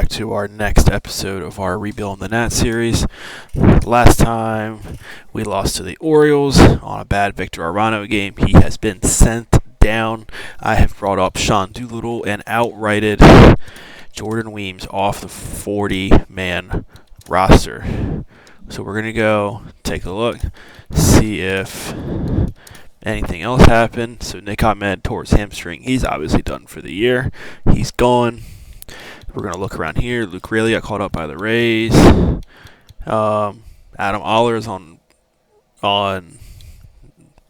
back to our next episode of our Rebuilding the Nat series. Last time we lost to the Orioles on a bad Victor Arano game. He has been sent down. I have brought up Sean Doolittle and outrighted Jordan Weems off the 40-man roster. So we're going to go take a look, see if anything else happened. So Nick Ahmed tore his hamstring. He's obviously done for the year. He's gone. We're going to look around here. Luke Raley got caught up by the Rays. Adam Oller's on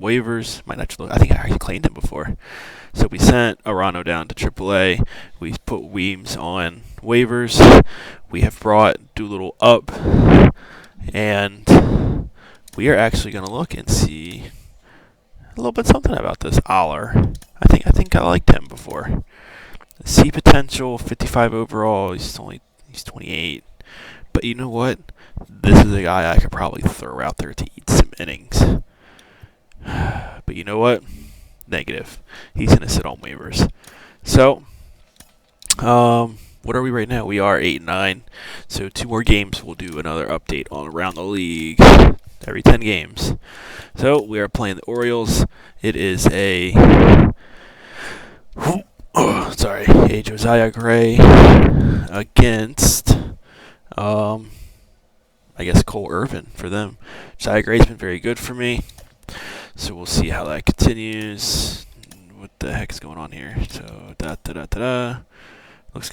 waivers. Might not look. I think I actually claimed him before. So we sent Arano down to AAA. We put Weems on waivers. We have brought Doolittle up. And we are actually going to look and see a little bit something about this Oller. I think I liked him before. See potential, 55 overall. He's 28. But you know what? This is a guy I could probably throw out there to eat some innings. But you know what? Negative. He's going to sit on waivers. So, what are we right now? We are 8-9. So 2 more games. We'll do another update on around the league every 10 games. So we are playing the Orioles. It is a Josiah Gray against I guess Cole Irvin for them. Josiah Gray's been very good for me. So we'll see how that continues. What the heck is going on here? So Looks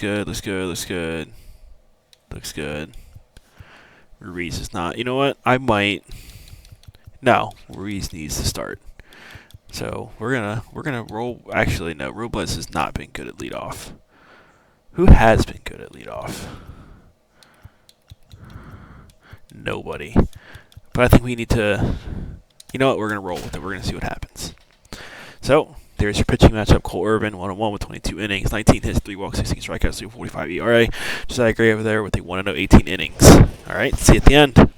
good. Ruiz is not. You know what? No, Ruiz needs to start. So we're gonna roll. Actually, no. Robles has not been good at leadoff. Who has been good at leadoff? Nobody. But I think we need to. You know what? We're gonna roll with it. We're gonna see what happens. So there's your pitching matchup. Cole Irvin, 1-1 with 22 innings, 19 hits, 3 walks, 16 strikeouts, 2.45 ERA. Josiah Gray over there with a 1-0, 18 innings. All right, see you at the end.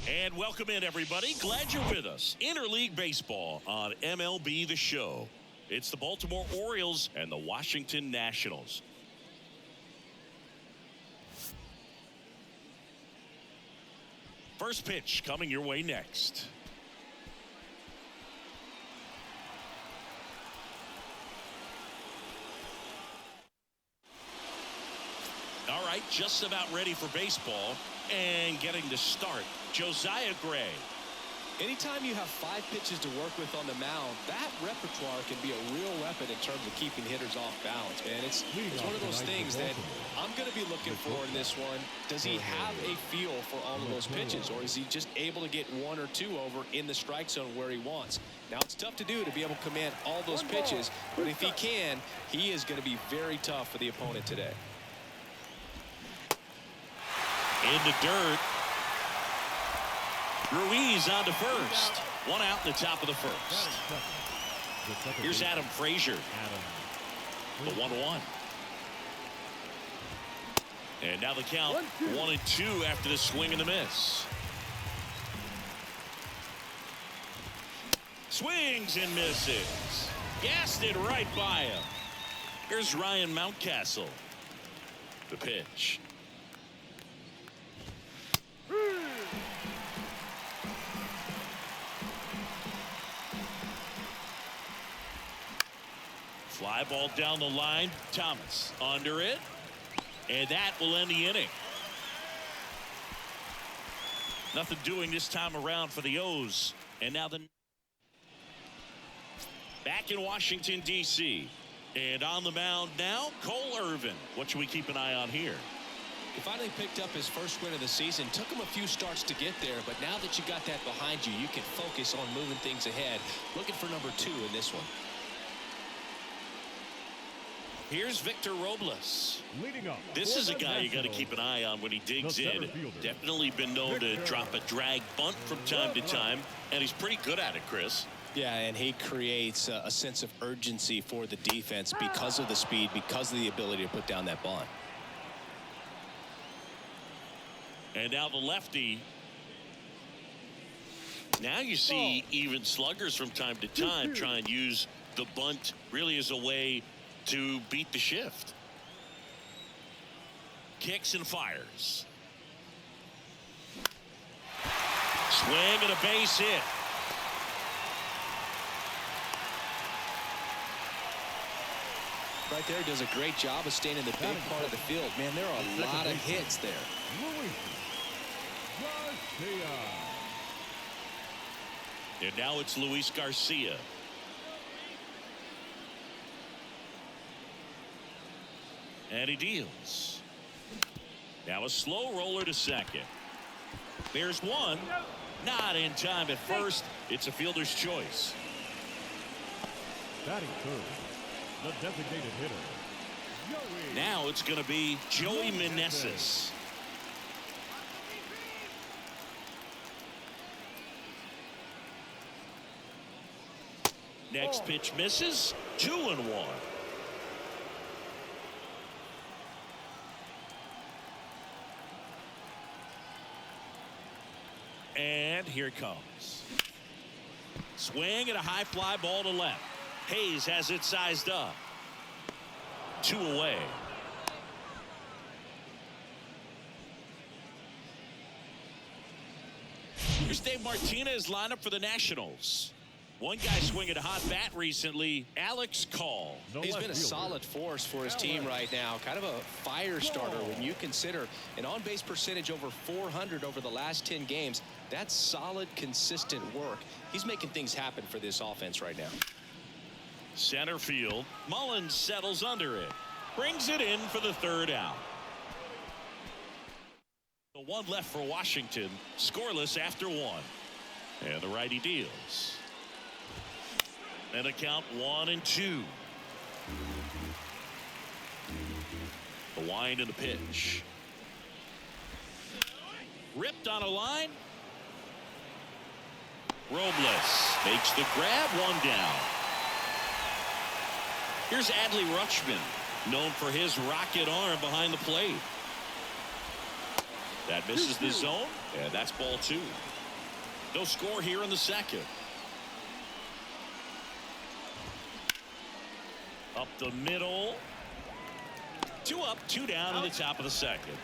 And welcome in, everybody. Glad you're with us. Interleague Baseball on MLB The Show. It's the Baltimore Orioles and the Washington Nationals. First pitch coming your way next. All right, just about ready for baseball and getting to start, Josiah Gray. Anytime you have 5 pitches to work with on the mound, that repertoire can be a real weapon in terms of keeping hitters off balance, man. It's one of those things that I'm going to be looking for in this one. Does he have a feel for all of those pitches, or is he just able to get 1 or 2 over in the strike zone where he wants? Now, it's tough to do to be able to command all those pitches, but if he can, he is going to be very tough for the opponent today. In the dirt. Ruiz on to first. 1 out in the top of the first. Here's Adam Frazier. The 1-1. And now the count 1-2 after the swing and the miss. Swings and misses. Gassed it right by him. Here's Ryan Mountcastle. The pitch. Fly ball down the line. Thomas under it. And that will end the inning. Nothing doing this time around for the O's. And now back in Washington, D.C. And on the mound now, Cole Irvin. What should we keep an eye on here? He finally picked up his first win of the season. Took him a few starts to get there, but now that you got that behind you, you can focus on moving things ahead. Looking for number 2 in this one. Here's Victor Robles. This is a guy you got to keep an eye on when he digs in. Definitely been known to drop a drag bunt from time to time, and he's pretty good at it, Chris. Yeah, and he creates a sense of urgency for the defense because of the speed, because of the ability to put down that bunt. And now the lefty. Now you see even sluggers from time to time try and use the bunt really as a way to beat the shift. kicks and fires. Swing and a base hit. Right there, does a great job of staying in the big part of the field. Man, there are a lot of hits there. And now it's Luis Garcia. And he deals. Now a slow roller to second. There's one. Not in time at first. It's a fielder's choice. Batting third, the designated hitter. Now it's going to be Joey Meneses. Next pitch misses. 2-1. And here it comes. Swing and a high fly ball to left. Hayes has it sized up. 2 away. Here's Dave Martinez lineup for the Nationals. One guy swinging a hot bat recently, Alex Call. He's been a solid force for his team right now. Kind of a fire starter when you consider an on-base percentage over 400 over the last 10 games. That's solid, consistent work. He's making things happen for this offense right now. Center field. Mullins settles under it. Brings it in for the third out. The one left for Washington. Scoreless after 1. And the righty deals. And a count 1-2. The wind and the pitch. Ripped on a line. Robles makes the grab. 1 down. Here's Adley Rutschman, known for his rocket arm behind the plate. That misses the zone, and that's ball 2. No score here in the second. Up the middle. 2 up, 2 down in the top of the second.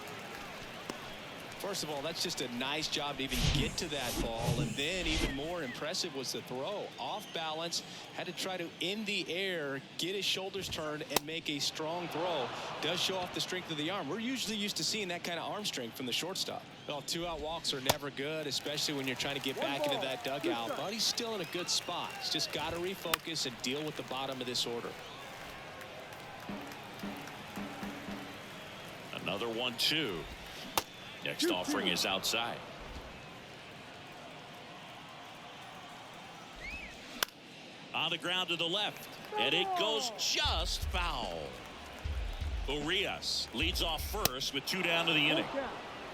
First of all, that's just a nice job to even get to that ball. And then even more impressive was the throw. Off balance, had to try to, in the air, get his shoulders turned and make a strong throw. Does show off the strength of the arm. We're usually used to seeing that kind of arm strength from the shortstop. Well, 2-out walks are never good, especially when you're trying to get back into that dugout. But he's still in a good spot. He's just got to refocus and deal with the bottom of this order. Another 1-2. Next offering is outside. On the ground to the left. And it goes just foul. Urias leads off first with 2 down to the inning.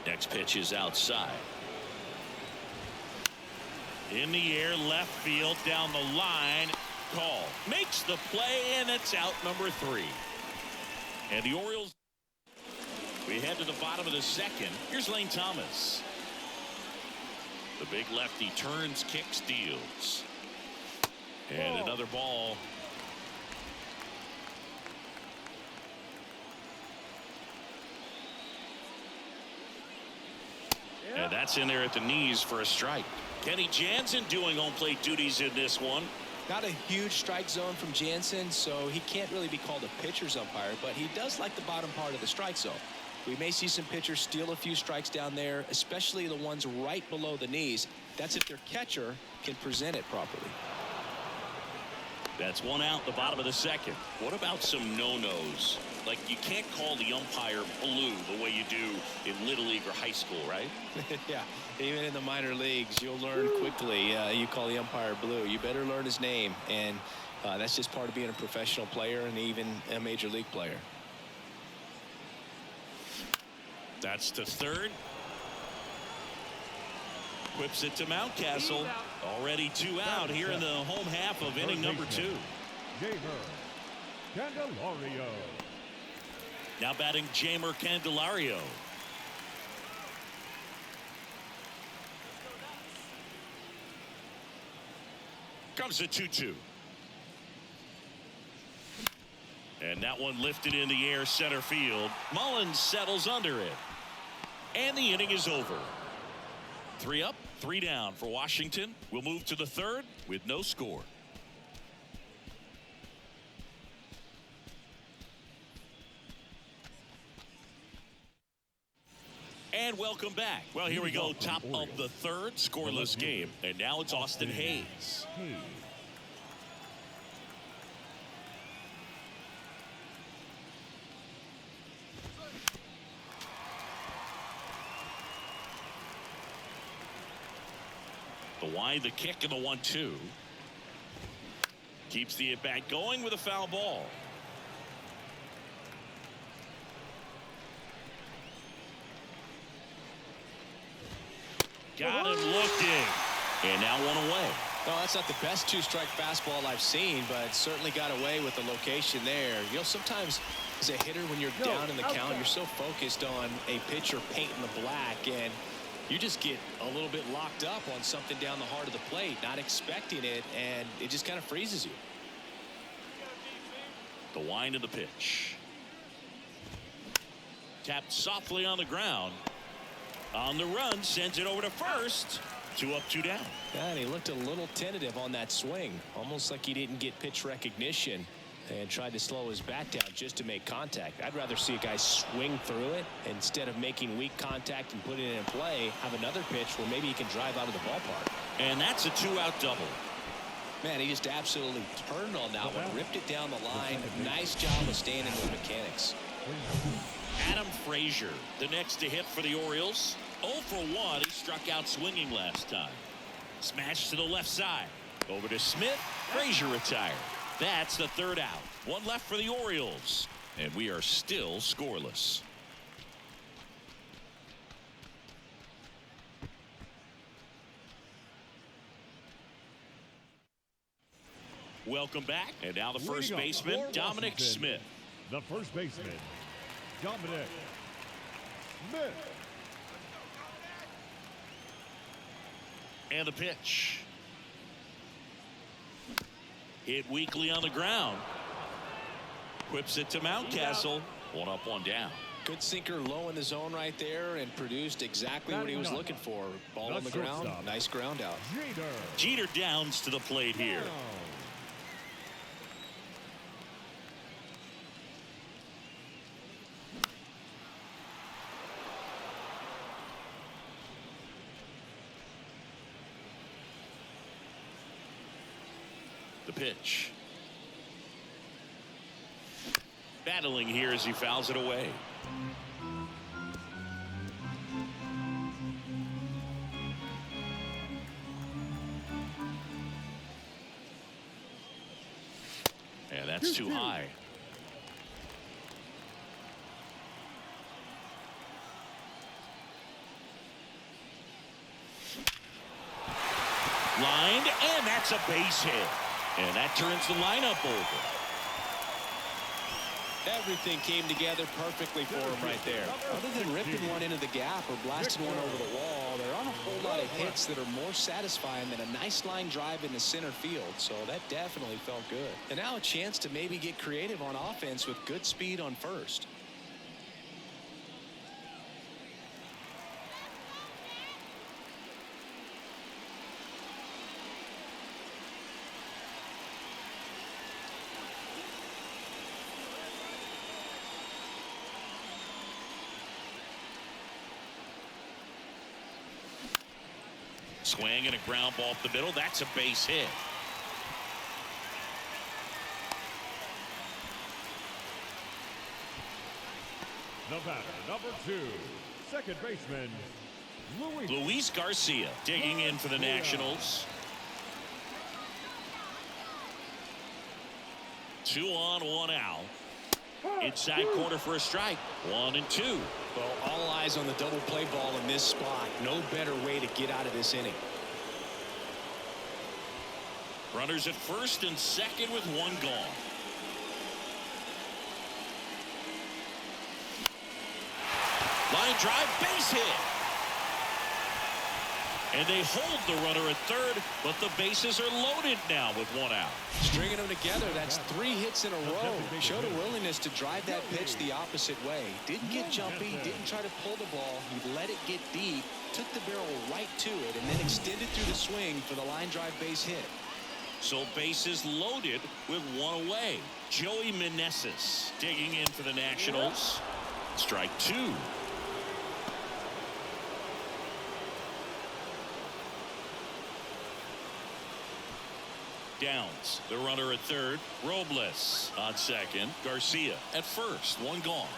Next pitch is outside. In the air, left field, down the line. Call. Makes the play, and it's out number 3. And the Orioles. We head to the bottom of the second. Here's Lane Thomas. The big lefty turns, kicks, deals. And another ball. And that's in there at the knees for a strike. Kenny Jansen doing home plate duties in this one. Not a huge strike zone from Jansen, so he can't really be called a pitcher's umpire, but he does like the bottom part of the strike zone. We may see some pitchers steal a few strikes down there, especially the ones right below the knees. That's if their catcher can present it properly. That's 1 out, the bottom of the second. What about some no-nos? Like, you can't call the umpire blue the way you do in Little League or high school, right? Yeah, even in the minor leagues, you'll learn quickly. You call the umpire blue. You better learn his name, and that's just part of being a professional player and even a major league player. That's to third. Whips it to Mountcastle. Already 2 out here in the home half of inning number 2. Candelario. Now batting Jamer Candelario. Comes the 2-2. And that one lifted in the air center field. Mullins settles under it. And the inning is over. 3 up, 3 down for Washington. We'll move to the third with no score. And welcome back. Well, here we go. Top of the third, scoreless game. And now it's Austin Hayes. The wide, the kick, and the 1-2. Keeps the at-bat going with a foul ball. Got him looking. And now one away. Well, that's not the best 2-strike fastball I've seen, but certainly got away with the location there. You know, sometimes as a hitter, when you're down in the count, you're so focused on a pitcher painting the black, and you just get a little bit locked up on something down the heart of the plate, not expecting it, and it just kind of freezes you. The wind of the pitch. Tapped softly on the ground. On the run, sends it over to first. 2 up, 2 down. And he looked a little tentative on that swing, almost like he didn't get pitch recognition and tried to slow his bat down just to make contact. I'd rather see a guy swing through it instead of making weak contact and putting it in play. Have another pitch where maybe he can drive out of the ballpark. And that's a 2-out double. Man, he just absolutely turned on that one, ripped it down the line. Nice job of staying in with mechanics. Adam Frazier, the next to hit for the Orioles. 0 for 1. He struck out swinging last time. Smash to the left side. Over to Smith. Frazier retired. That's the 3rd out. 1 left for the Orioles. And we are still scoreless. Welcome back. And now the first baseman, Dominic Smith. The first baseman, Dominic Smith. And the pitch. Hit weakly on the ground. Whips it to Mountcastle. 1 up, 1 down. Good sinker low in the zone right there and produced exactly what he was looking for. Ball on the ground. Nice ground out. Jeter downs to the plate here. The pitch. Battling here as he fouls it away. And that's too high. Lined, and that's a base hit. And that turns the lineup over. Everything came together perfectly for him right there. Other than ripping one into the gap or blasting one over the wall, there aren't a whole lot of hits that are more satisfying than a nice line drive into center field. So that definitely felt good. And now a chance to maybe get creative on offense with good speed on first. Swing and a ground ball up the middle. That's a base hit. The batter, number 2, second baseman, Luis Garcia digging in for the Nationals. 2 on, 1 out. Inside corner for a strike. 1-2. Well, all eyes on the double play ball in this spot. No better way to get out of this inning. Runners at first and second with 1 gone. Line drive, base hit. And they hold the runner at third, but the bases are loaded now with one out. Stringing them together, that's 3 hits in a row. Showed a willingness to drive that pitch the opposite way. Didn't get jumpy, didn't try to pull the ball. He let it get deep, took the barrel right to it, and then extended through the swing for the line drive base hit. So bases loaded with one away. Joey Meneses digging in for the Nationals. Strike 2. Downs, the runner at third. Robles on second. Garcia at first. One gone.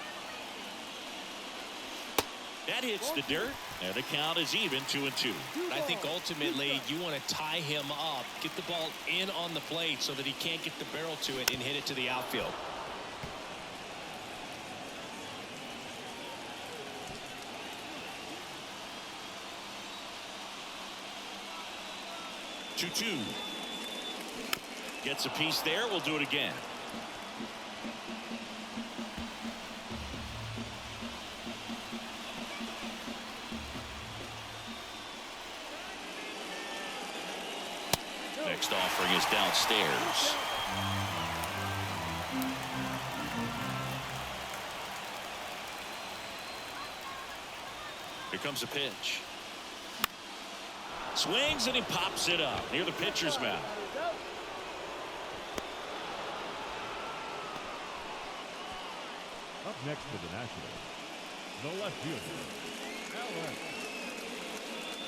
That hits the dirt, and the count is even 2-2. I think ultimately you want to tie him up, get the ball in on the plate so that he can't get the barrel to it and hit it to the outfield. Two. Gets a piece there. We'll do it again. Next offering is downstairs. Here comes a pitch. Swings and he pops it up near the pitcher's mound. Up next for the Nationals, the left fielder, Alex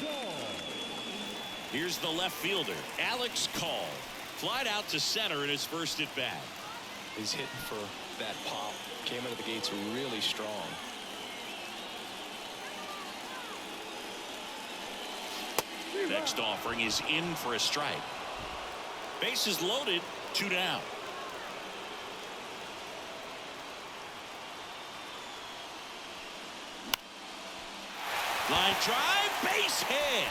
Gore. Here's the left fielder, Alex Gore. Flied out to center in his first at bat. He's hitting for that pop. Came out of the gates really strong. Next offering is in for a strike. Bases loaded, 2 down. Line drive, base hit.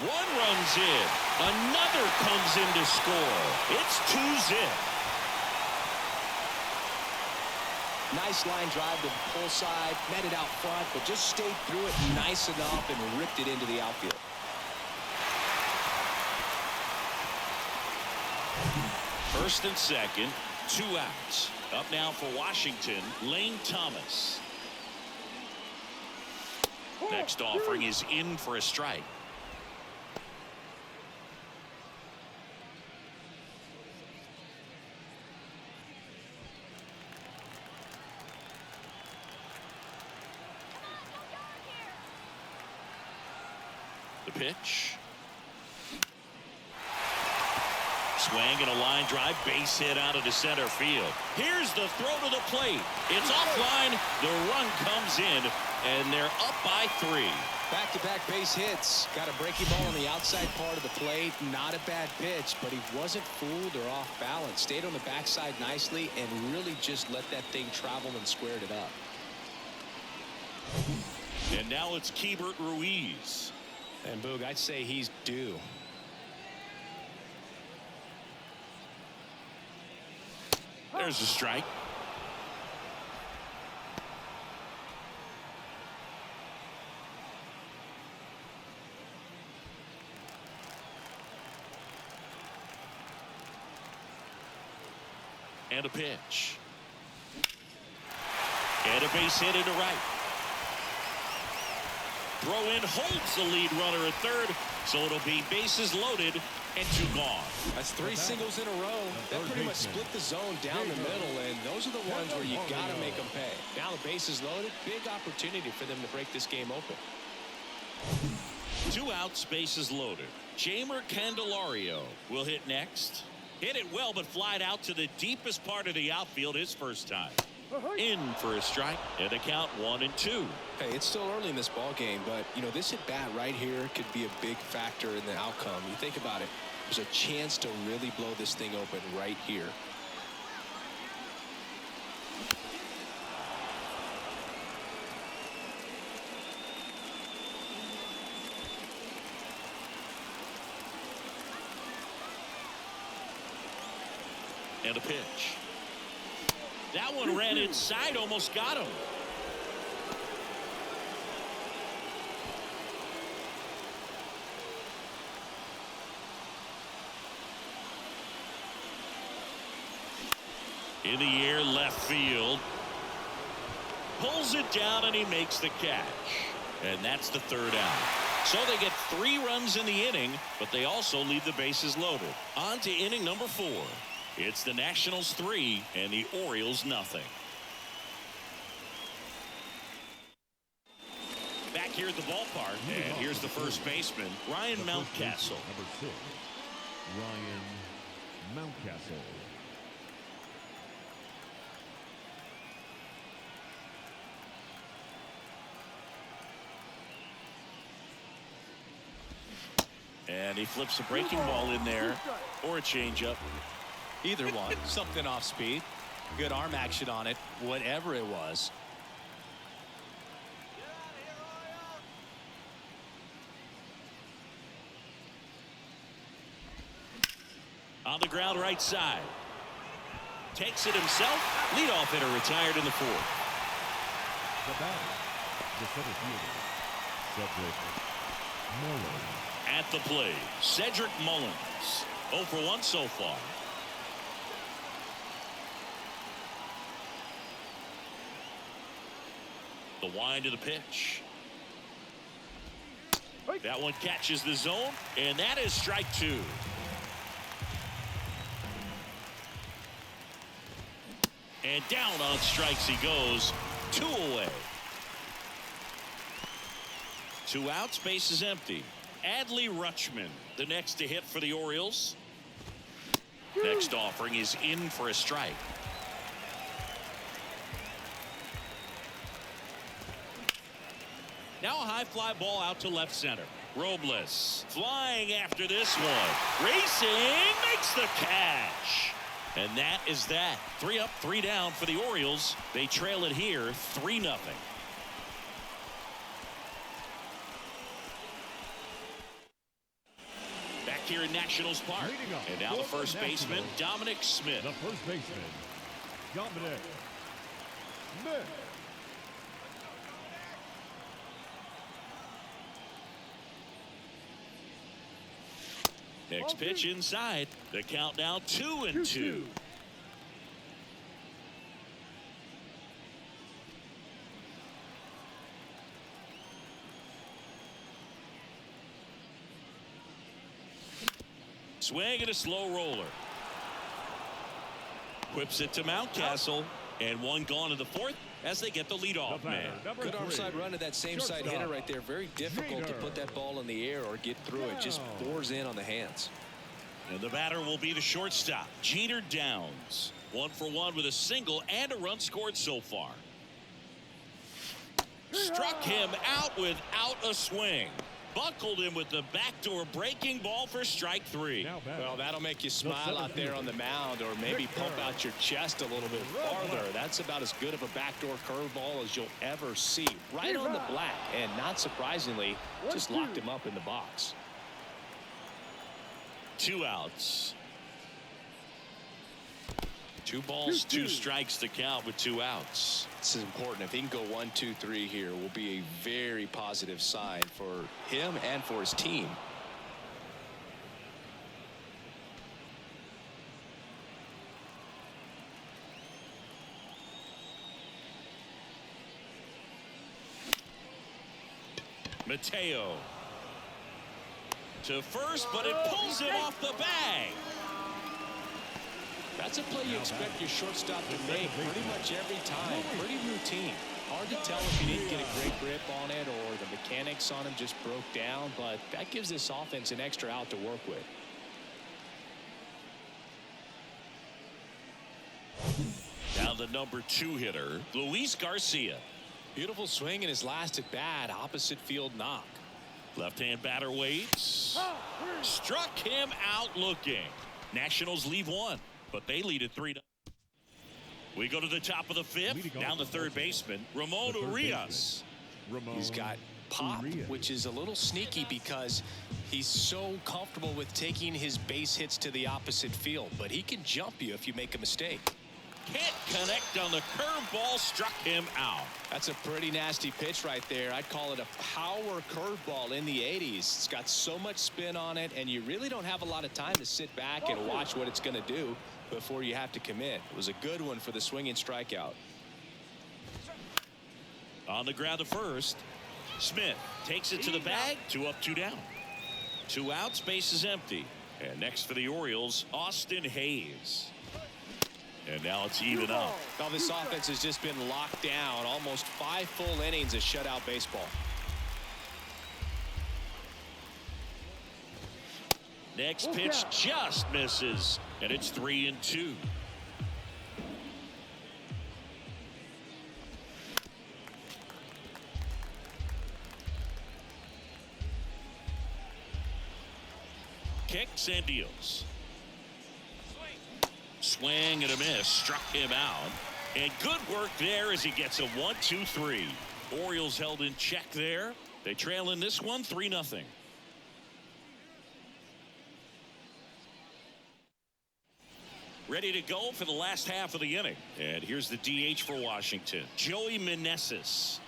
One runs in. Another comes in to score. It's 2-zip. Nice line drive to the pull side, met it out front, but just stayed through it nice enough and ripped it into the outfield. First and second, 2 outs. Up now for Washington, Lane Thomas. Next offering is in for a strike. The pitch. Swing and a line drive, base hit out of the center field. Here's the throw to the plate. It's offline. The run comes in, and they're up by 3. Back-to-back base hits. Got a breaking ball on the outside part of the plate. Not a bad pitch, but he wasn't fooled or off balance. Stayed on the backside nicely and really just let that thing travel and squared it up. And now it's Keibert Ruiz. And Boog, I'd say he's due. There's a strike. And a pitch. And a base hit into right. Throw in holds the lead runner at third, so it'll be bases loaded and 2 gone. That's 3 singles in a row. That pretty much split the zone down the middle, and those are the ones where you got to make them pay. Now the bases loaded, big opportunity for them to break this game open. 2 outs, bases loaded. Jeimer Candelario will hit next. Hit it well, but flied out to the deepest part of the outfield his first time. In for a strike, and the count 1-2. Hey, it's still early in this ball game, but you know this at bat right here could be a big factor in the outcome. You think about it, there's a chance to really blow this thing open right here. And a pitch. That one ran inside, almost got him. In the air, left field. Pulls it down, and he makes the catch. And that's the third out. So they get 3 runs in the inning, but they also leave the bases loaded. On to inning number 4. It's the Nationals 3 and the Orioles nothing. Back here at the ballpark, and here's the first baseman, Ryan Mountcastle. Number 6, Ryan Mountcastle. And he flips a breaking ball in there, or a changeup. Either one. Something off speed. Good arm action on it, whatever it was. On the ground right side. Takes it himself. Leadoff hitter retired in the 4th. The batter, the center fielder, Cedric Mullins. At the plate, Cedric Mullins. 0 for 1 so far. The wind of the pitch. That one catches the zone, and that is strike 2. And down on strikes he goes. 2 away. 2 outs, base is empty. Adley Rutschman, the next to hit for the Orioles. Next offering is in for a strike. Now a high fly ball out to left center. Robles flying after this one. Racing, makes the catch. And that is that. 3 up, 3 down for the Orioles. They trail it here 3-0. Back here in Nationals Park. And now the first baseman, Dominic Smith. The first baseman, Dominic Smith. Next pitch inside. The count now 2-2. Swing and a slow roller. Whips it to Mountcastle. And 1 gone in the 4th as they get the leadoff man. Good arm side run to that same side hitter right there. Very difficult to put that ball in the air or get through it. Just bores in on the hands. And the batter will be the shortstop, Jeter Downs. 1 for 1 with a single and a run scored so far. Struck him out without a swing. Buckled him with the backdoor breaking ball for strike 3. Well, that'll make you smile out there on the mound, or maybe pump out your chest a little bit farther. That's about as good of a backdoor curveball as you'll ever see. Right on the black, and not surprisingly, just locked him up in the box. 2 outs. 2 balls, 2 strikes to count with 2 outs. This is important. If he can go 1, 2, 3 here, will be a very positive sign for him and for his team. Mateo to first, but it pulls him off the bag. That's a play you expect your shortstop to make pretty much every time. Pretty routine. Hard to tell if he didn't get a great grip on it or the mechanics on him just broke down, but that gives this offense an extra out to work with. Now the number 2 hitter, Luis Garcia. Beautiful swing in his last at bat, opposite field knock. Left-hand batter waits. Struck him out looking. Nationals leave 1, but they lead at 3-0. We go to the top of the 5th. Down the third baseman, Ramon Urias. He's got pop, which is a little sneaky because he's so comfortable with taking his base hits to the opposite field, but he can jump you if you make a mistake. Can't connect on the curveball, struck him out. That's a pretty nasty pitch right there. I'd call it a power curveball in the 80s. It's got so much spin on it, and you really don't have a lot of time to sit back and watch what it's going to do. before you have to commit. It was a good one for the swinging strikeout. On the ground to first. Smith takes it to the bag. 2 up, 2 down. 2 outs, base is empty. And next for the Orioles, Austin Hayes. And now it's even up. Now this offense has just been locked down. Almost 5 full innings of shutout baseball. Next pitch just misses. And it's 3-2. Kicks and deals. Swing and a miss. Struck him out. And good work there as he gets a 1-2-3. Orioles held in check there. They trail in this one 3-0. Ready to go for the last half of the inning. And here's the DH for Washington, Joey Meneses.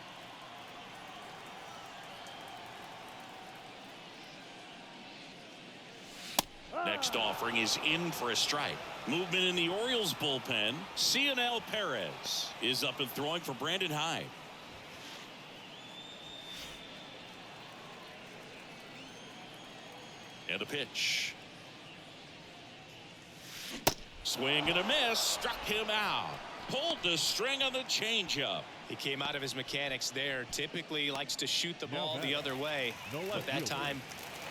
Next offering is in for a strike. Movement in the Orioles bullpen. Cionel Perez is up and throwing for Brandon Hyde. And a pitch. Swing and a miss. Struck him out. Pulled the string on the changeup. He came out of his mechanics there. Typically likes to shoot the ball the other way. But that time,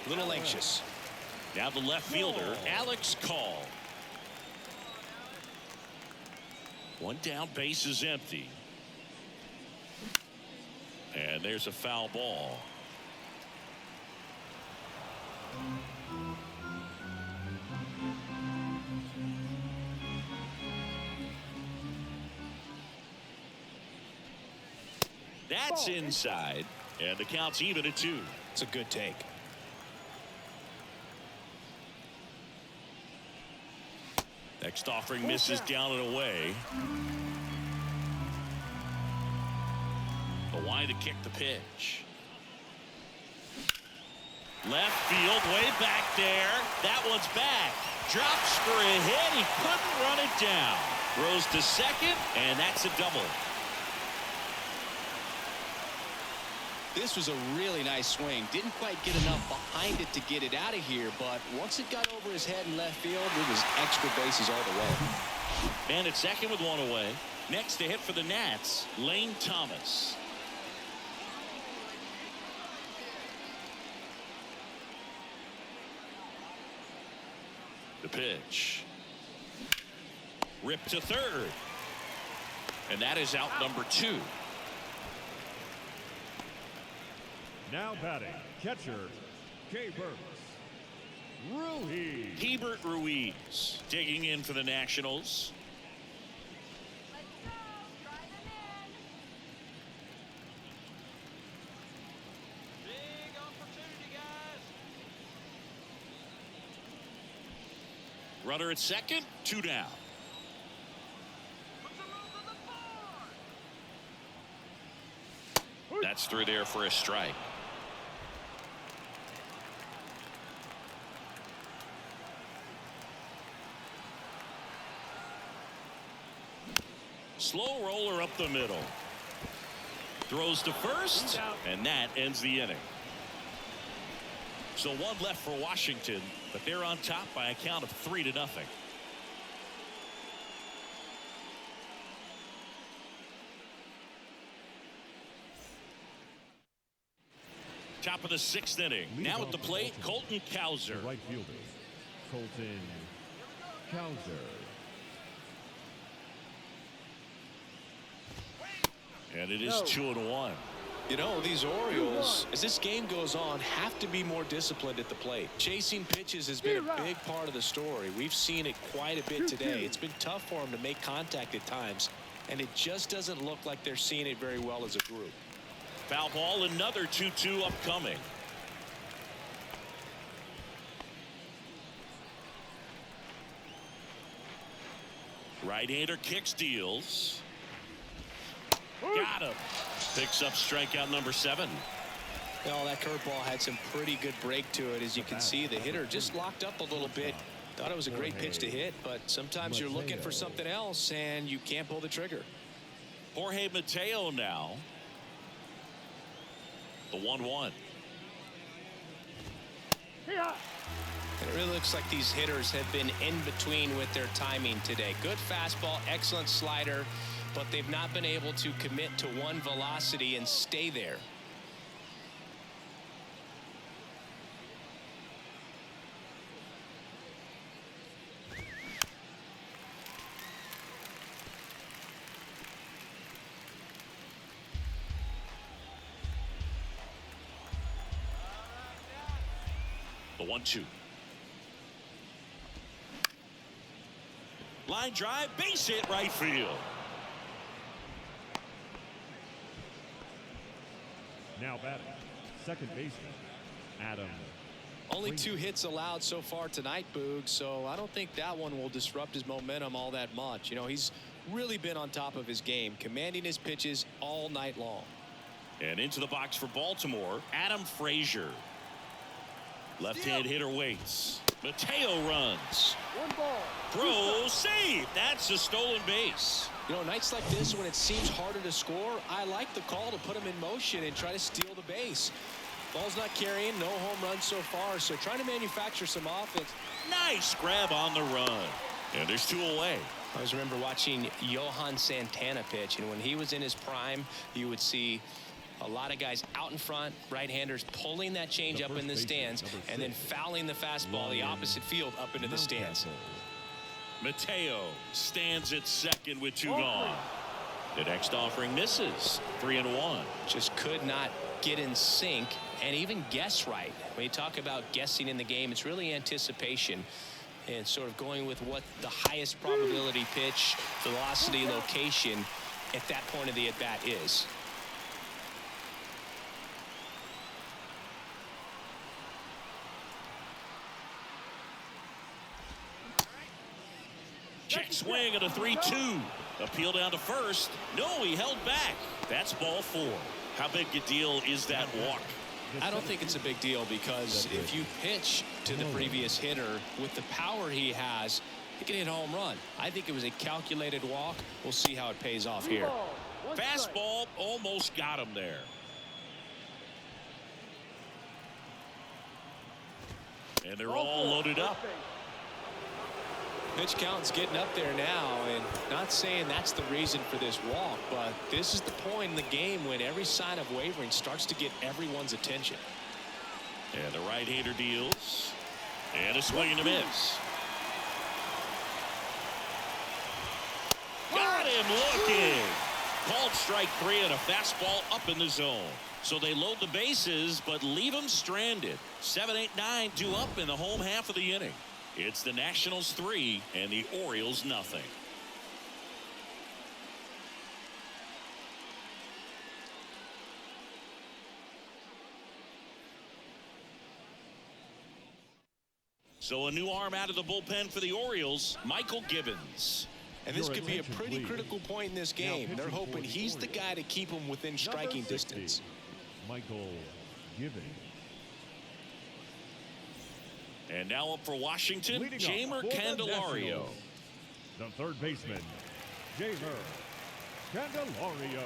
a little anxious. Now the left fielder, Alex Call. 1 down, base is empty. And there's a foul ball. That's inside. And the count's even at 2. It's a good take. Next offering misses down and away. But why to kick the pitch? Left field, way back there. That one's back. Drops for a hit. He couldn't run it down. Throws to second, and that's a double. This was a really nice swing. Didn't quite get enough behind it to get it out of here, but once it got over his head in left field, it was extra bases all the way. Man at second with 1 away. Next to hit for the Nats, Lane Thomas. The pitch. Ripped to third. And that is out number 2. Now batting, catcher, Ruiz. Hebert Ruiz digging in for the Nationals. Big opportunity, guys. Runner at second, 2 down. That's through there for a strike. Slow roller up the middle. Throws to first, and that ends the inning. So 1 left for Washington, but they're on top by a count of 3-0. Top of the 6th inning. Now at the plate, Colton Cowser. Right fielder, Colton Cowser. And it is 2-1. You know, these Orioles, as this game goes on, have to be more disciplined at the plate. Chasing pitches has been a big part of the story. We've seen it quite a bit today. It's been tough for them to make contact at times, and it just doesn't look like they're seeing it very well as a group. Foul ball, another 2-2 upcoming. Right-hander kicks, deals. Got him. Picks up strikeout number 7. Well, that curveball had some pretty good break to it. As you can see, the hitter just locked up a little bit. Thought it was a great pitch to hit, but sometimes you're looking for something else and you can't pull the trigger. Jorge Mateo now. The 1-1. It really looks like these hitters have been in between with their timing today. Good fastball, excellent slider, but they've not been able to commit to one velocity and stay there. The 1-2. Line drive, base hit, right field. Now batting, second baseman, Adam. Only 2 hits allowed so far tonight, Boog, so I don't think that one will disrupt his momentum all that much. You know, he's really been on top of his game, commanding his pitches all night long. And into the box for Baltimore, Adam Frazier. Left-hand hitter waits. Mateo runs. Throw, save. That's a stolen base. You know, nights like this when it seems harder to score, I like the call to put him in motion and try to steal the base. Ball's not carrying, no home runs so far, so trying to manufacture some offense. Nice grab on the run. And there's 2 away. I always remember watching Johan Santana pitch, and when he was in his prime, you would see a lot of guys out in front, right-handers pulling that change up in the stands and then fouling the fastball the opposite field up into the stands. Mateo stands at second with 2 gone. The next offering misses. 3-1. Just could not get in sync and even guess right. When you talk about guessing in the game, it's really anticipation and sort of going with what the highest probability pitch, velocity, location at that point of the at-bat is. Check swing at a 3-2. Appeal down to first. No, he held back. That's ball 4. How big a deal is that walk? I don't think it's a big deal because if you pitch to the previous hitter with the power he has, he can hit a home run. I think it was a calculated walk. We'll see how it pays off here. Fastball almost got him there. And they're all loaded up. Pitch count's getting up there now, and not saying that's the reason for this walk, but this is the point in the game when every sign of wavering starts to get everyone's attention. And the right-hander deals. And a swing and a miss. Got him looking. Called strike 3 and a fastball up in the zone. So they load the bases, but leave them stranded. 7, 8, 9 due up in the home half of the inning. It's the Nationals 3 and the Orioles nothing. So a new arm out of the bullpen for the Orioles, Michael Gibbons. And this could be a pretty critical point in this game. They're hoping he's the guy to keep them within striking distance. Michael Gibbons. And now up for Washington, Jeimer Candelario. The third baseman, Jeimer Candelario.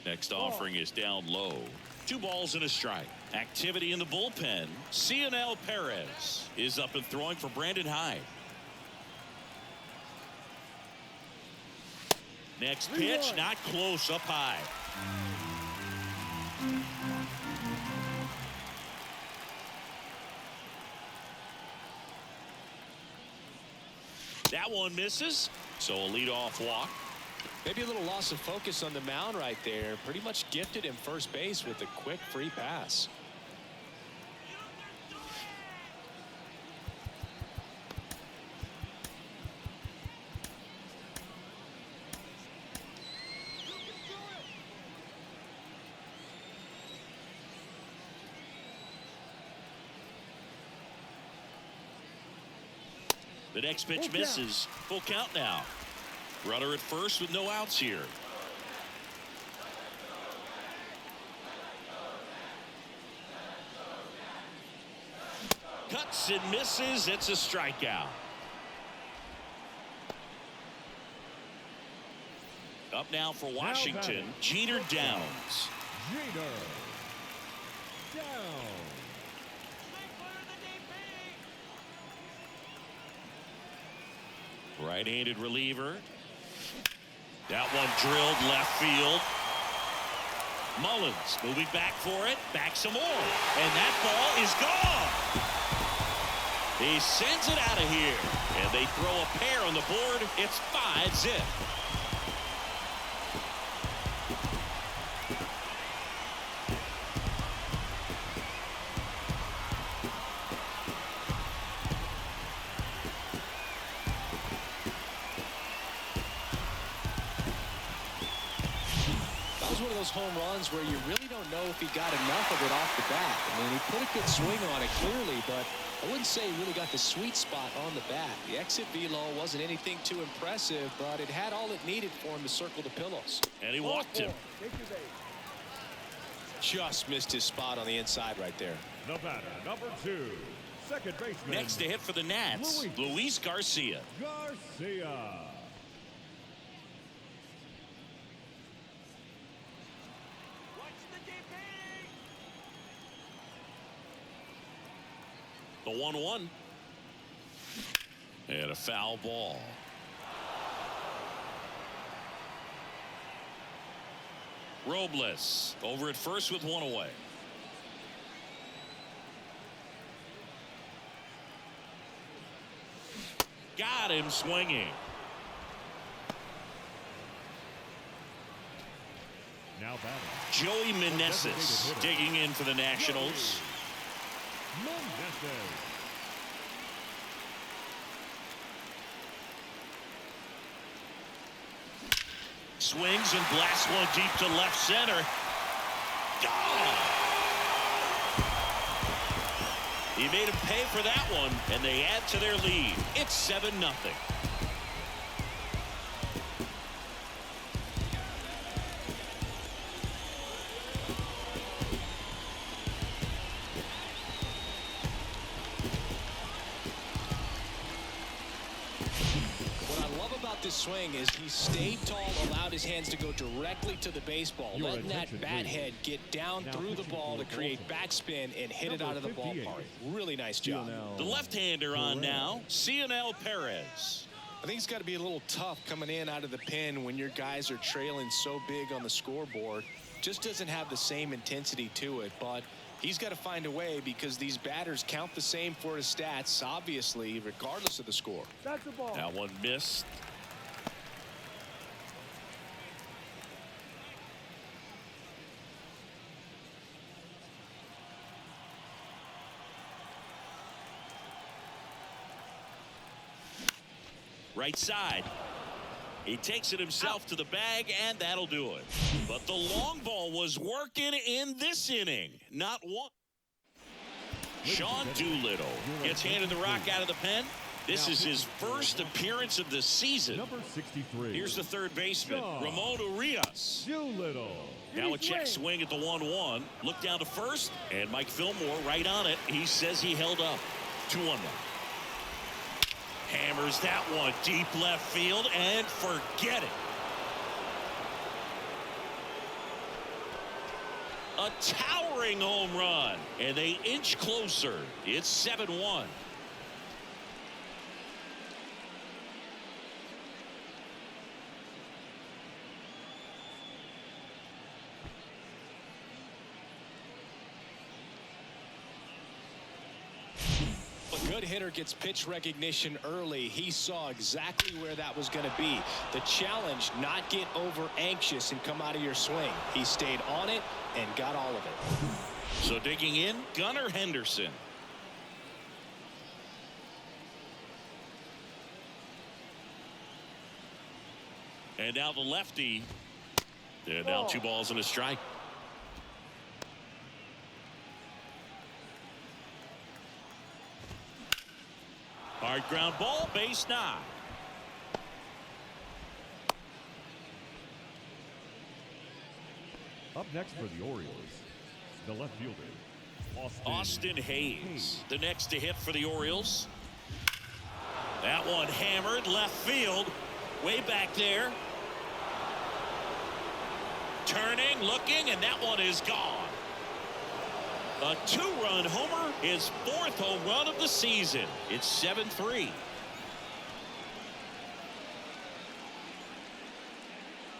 Next offering is down low. 2 balls and a strike. Activity in the bullpen. Cionel Perez is up and throwing for Brandon Hyde. Next pitch, not close, up high. That one misses, so a leadoff walk. Maybe a little loss of focus on the mound right there. Pretty much gifted him first base with a quick free pass. The next pitch misses. Full count now. Runner at first with no outs here. Cuts and misses. It's a strikeout. Up now for Washington, Jeter Downs. Jeter Downs. Right-handed reliever. That one drilled left field. Mullins moving back for it. Back some more. And that ball is gone. He sends it out of here. And they throw a pair on the board. It's 5-zip. One of those home runs where you really don't know if he got enough of it off the bat. I mean, he put a good swing on it clearly, but I wouldn't say he really got the sweet spot on the bat. The exit velo wasn't anything too impressive, but it had all it needed for him to circle the pillows. And he walked him. Just missed his spot on the inside right there. The batter, number 2, second baseman. Next to hit for the Nats, Luis Garcia. Garcia. The 1-1. And a foul ball. Robles over at first with one away. Got him swinging. Now batting, Joey Meneses digging in for the Nationals. Meneses. Swings and blasts one deep to left center. Gone. He made him pay for that one, and they add to their lead. It's 7-0. This swing is he stayed tall, allowed his hands to go directly to the baseball, letting that bat head get down through the ball to create backspin and hit it out of the ballpark. Really nice job. The left-hander on now, Cionel Perez. I think it's got to be a little tough coming in out of the pen when your guys are trailing so big on the scoreboard. Just doesn't have the same intensity to it, but he's got to find a way because these batters count the same for his stats, obviously, regardless of the score. That's the ball. That one missed. Right side. He takes it himself to the bag, and that'll do it. But the long ball was working in this inning. Not one. Sean Doolittle gets handed the rock out of the pen. This is his first appearance of the season. Number 63. Here's the third baseman, Ramon Urias. Doolittle. Now a check swing at the 1-1. Look down to first, and Mike Fillmore right on it. He says he held up. 2-1 now. Hammers that one deep left field and forget it. A towering home run, and they inch closer. It's 7-1. Good hitter gets pitch recognition early. He saw exactly where that was going to be. The challenge, not get over anxious and come out of your swing. He stayed on it and got all of it. So digging in, Gunnar Henderson. And now the lefty. They're down 2 balls and a strike. Hard ground ball, base 9. Up next for the Orioles, the left fielder, Austin Hayes, the next to hit for the Orioles. That one hammered left field, way back there. Turning, looking, and that one is gone. A two-run homer, his fourth home run of the season. It's 7-3.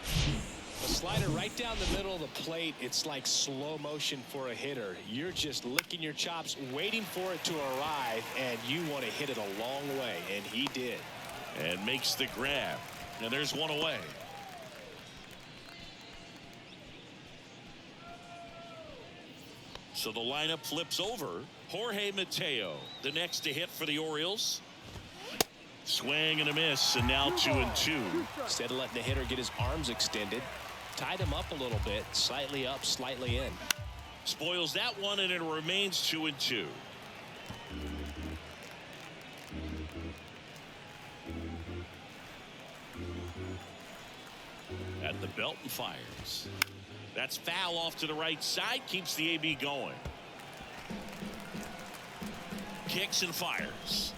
A slider right down the middle of the plate. It's like slow motion for a hitter. You're just licking your chops, waiting for it to arrive, and you want to hit it a long way, and he did. And makes the grab. And there's one away. So the lineup flips over. Jorge Mateo, the next to hit for the Orioles. Swing and a miss, and now 2-2. Instead of letting the hitter get his arms extended, tied him up a little bit, slightly up, slightly in. Spoils that one, and it remains 2-2. At the belt and fires. That's foul off to the right side, keeps the AB going. Kicks and fires.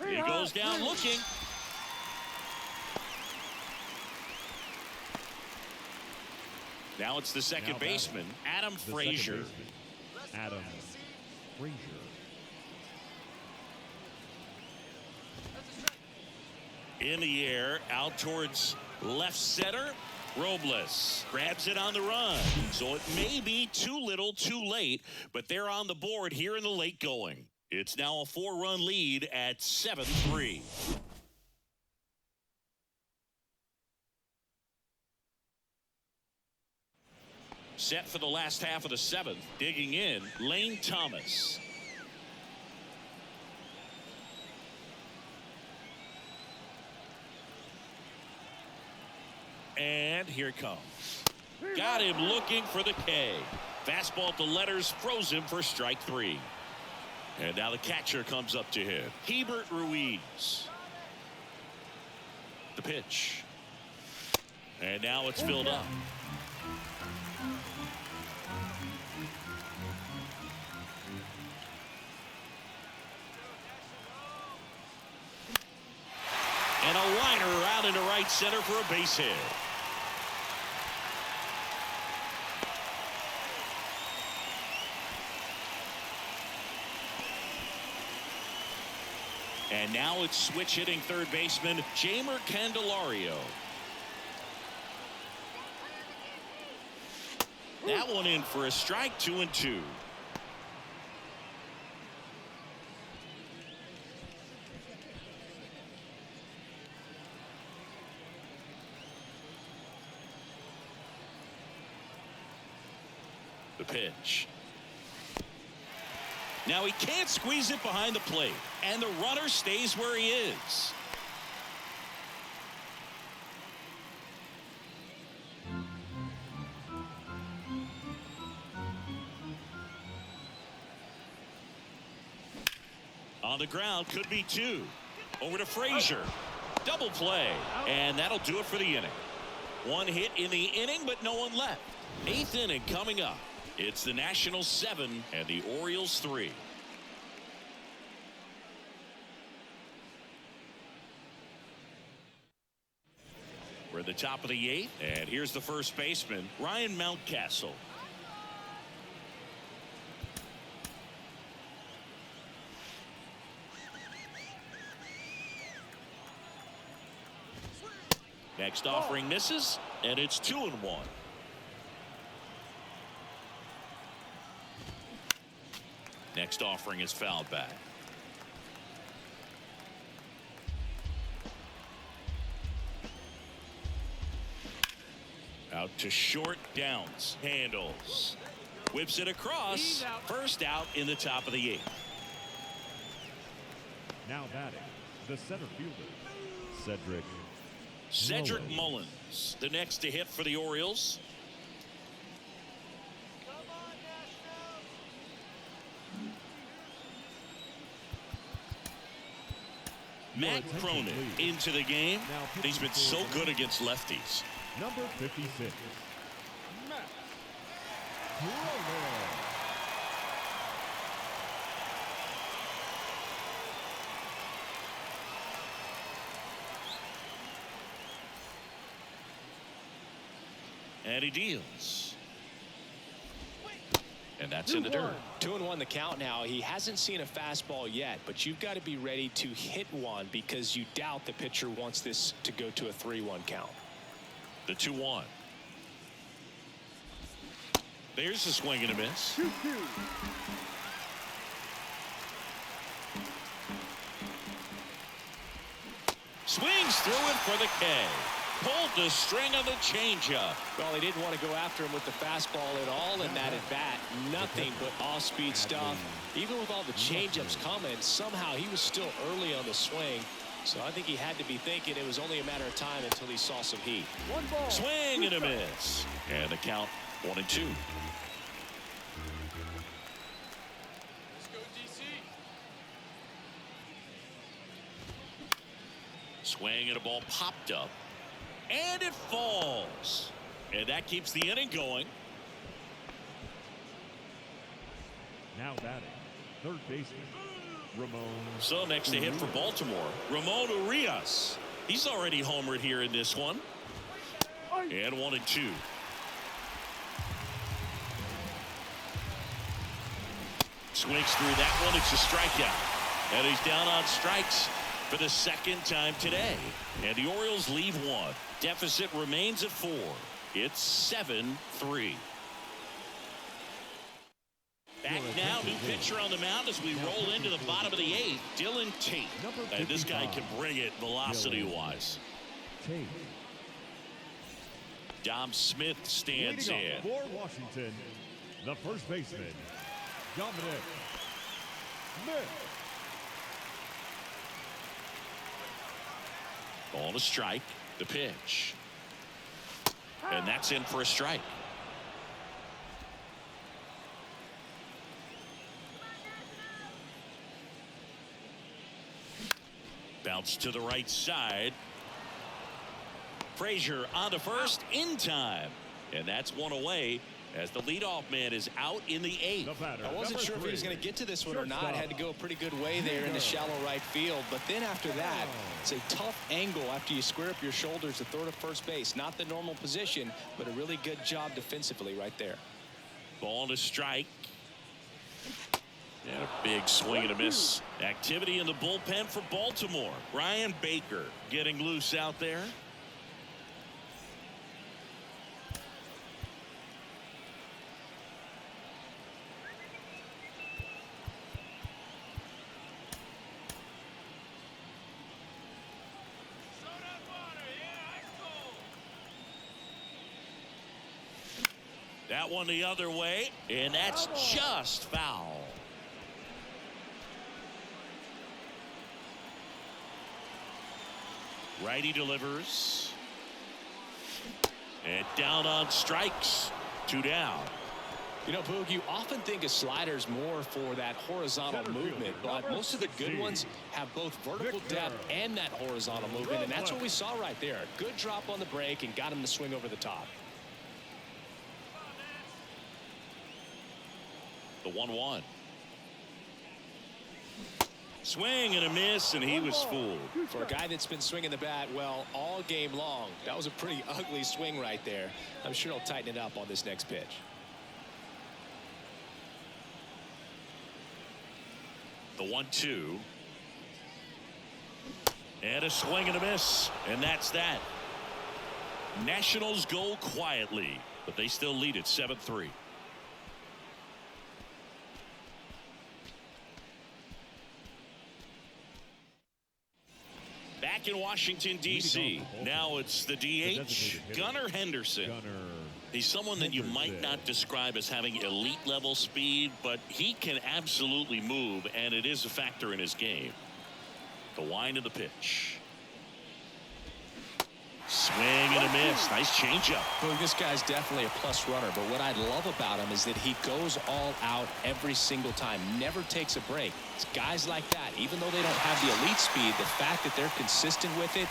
He goes down looking. Now it's the second baseman, Adam Frazier. Adam Frazier. In the air, out towards left center. Robles grabs it on the run. So it may be too little too late, but they're on the board here in the late going. It's now a 4-run lead at 7-3. Set for the last half of the seventh. Digging in, Lane Thomas. And here it comes. Got him looking for the K. Fastball to letters, froze him for strike 3. And now the catcher comes up to him. Hebert Ruiz. The pitch. And now it's filled up. And a liner out into right center for a base hit. And now it's switch hitting third baseman Jeimer Candelario. That one in for a strike, 2-2. The pitch. Now he can't squeeze it behind the plate, and the runner stays where he is. On the ground, could be 2. Over to Frazier. Double play, and that'll do it for the inning. One hit in the inning, but no one left. 8th inning coming up. It's the Nationals 7 and the Orioles 3. We're at the top of the 8th, and here's the first baseman, Ryan Mountcastle. Next offering misses, and it's 2-1. Next offering is fouled back. Out to short, Downs handles, whips it across. First out in the top of the 8th. Now batting, the center fielder, Cedric Mullins, the next to hit for the Orioles. Matt Cronin into the game. He's been so good against lefties. Number 56, Matt Cronin. And he deals. And that's in the dirt. 2-1 the count now. He hasn't seen a fastball yet, but you've got to be ready to hit one because you doubt the pitcher wants this to go to a 3-1 count. The 2-1. There's a swing and a miss. Swings through it for the K. Pulled the string on the changeup. Well, he didn't want to go after him with the fastball at all in that at bat. Nothing but off-speed stuff. Even with all the changeups coming, somehow he was still early on the swing. So I think he had to be thinking it was only a matter of time until he saw some heat. Swing and a miss. And the count 1-2. Let's go, DC. Swing and a ball popped up. And it falls. And that keeps the inning going. Now batting, third baseman, Ramon. So next to hit for Baltimore, Ramon Urias. He's already homered here in this one. And 1-2. Swings through that one. It's a strikeout. And he's down on strikes for the second time today. And the Orioles lead one. Deficit remains at 4. It's 7-3. Back now, new pitcher on the mound as we roll into the bottom of the 8th. Dylan Tate. And this guy can bring it velocity-wise. Dom Smith stands in. For Washington, the first baseman, Dominic Smith. On a strike, the pitch. And that's in for a strike. Bounce to the right side. Frazier on to first in time. And that's one away as the leadoff man is out in the 8th. I wasn't sure if he was going to get to this one or not. Had to go a pretty good way there in the shallow right field. But then after that, it's a tough angle after you square up your shoulders to throw to first base. Not the normal position, but a really good job defensively right there. Ball to strike. And a big swing and a miss. Activity in the bullpen for Baltimore. Ryan Baker getting loose out there. That one the other way, and that's just foul. Righty delivers. And down on strikes. 2 down. You know, Boog, you often think of sliders more for that horizontal movement, but most of the good ones have both vertical depth and that horizontal movement, and that's what we saw right there. Good drop on the break and got him to swing over the top. The 1-1. Swing and a miss, and he was fooled. For a guy that's been swinging the bat, well, all game long, that was a pretty ugly swing right there. I'm sure he'll tighten it up on this next pitch. The 1-2. And a swing and a miss, and that's that. Nationals go quietly, but they still lead at 7-3. Back in Washington, D.C. Now it's the DH, Gunnar Henderson. He's someone that you might not describe as having elite level speed, but he can absolutely move, and it is a factor in his game. The wind of the pitch. Swing and a miss. Nice changeup. Well, this guy's definitely a plus runner, but what I love about him is that he goes all out every single time, never takes a break. It's guys like that, even though they don't have the elite speed, the fact that they're consistent with it,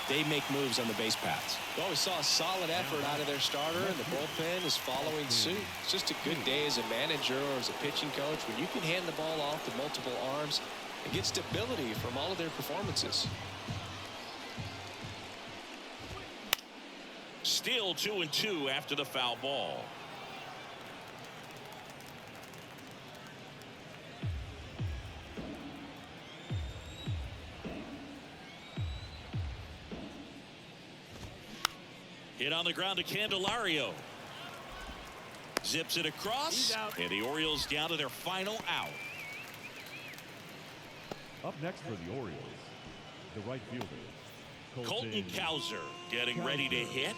they make moves on the base paths. Well, we saw a solid effort out of their starter, and the bullpen is following suit. It's just a good day as a manager or as a pitching coach when you can hand the ball off to multiple arms and get stability from all of their performances. Still 2-2 after the foul ball. Hit on the ground to Candelario. Zips it across, and the Orioles down to their final out. Up next for the Orioles, the right fielder, Colton Cowser getting ready to hit.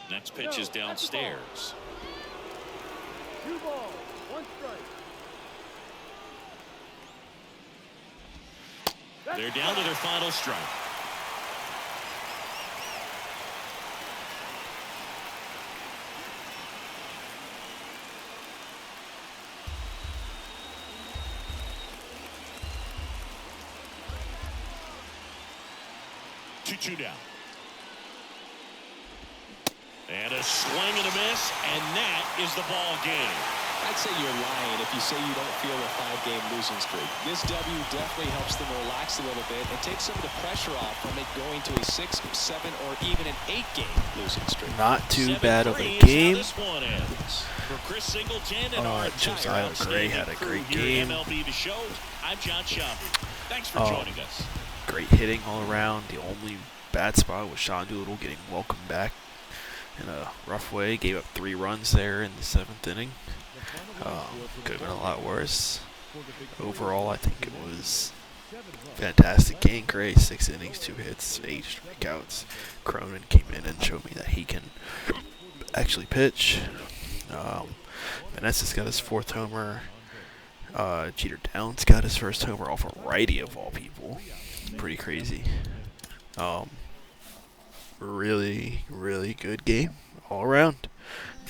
Next pitch is downstairs. 2 balls, 1 strike. They're down to their final strike. Two down. And a swing and a miss, and that is the ball game. I'd say you're lying if you say you don't feel a 5-game losing streak. This W definitely helps them relax a little bit and take some of the pressure off from it going to a 6, 7, or even an 8-game losing streak. Not too bad of a 7-3 is game. how this one ends. For Chris Singleton and our entire Josiah Gray outstanding had a crew great here at game. MLB The Show, I'm John Schaffner. Thanks for joining us. Great hitting all around. The only bad spot was Sean Doolittle getting welcomed back in a rough way. Gave up 3 runs there in the 7th inning. Could have been a lot worse. Overall, I think it was fantastic game. Gray, 6 innings, 2 hits, 8 strikeouts. Cronin came in and showed me that he can actually pitch. Vanessa's got his 4th homer. Jeter Downs got his 1st homer off a righty of all people. Pretty crazy. Really, really good game all around.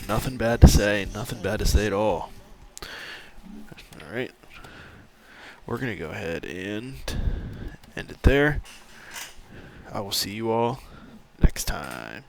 Nothing bad to say. Nothing bad to say at all. All right. We're going to go ahead and end it there. I will see you all next time.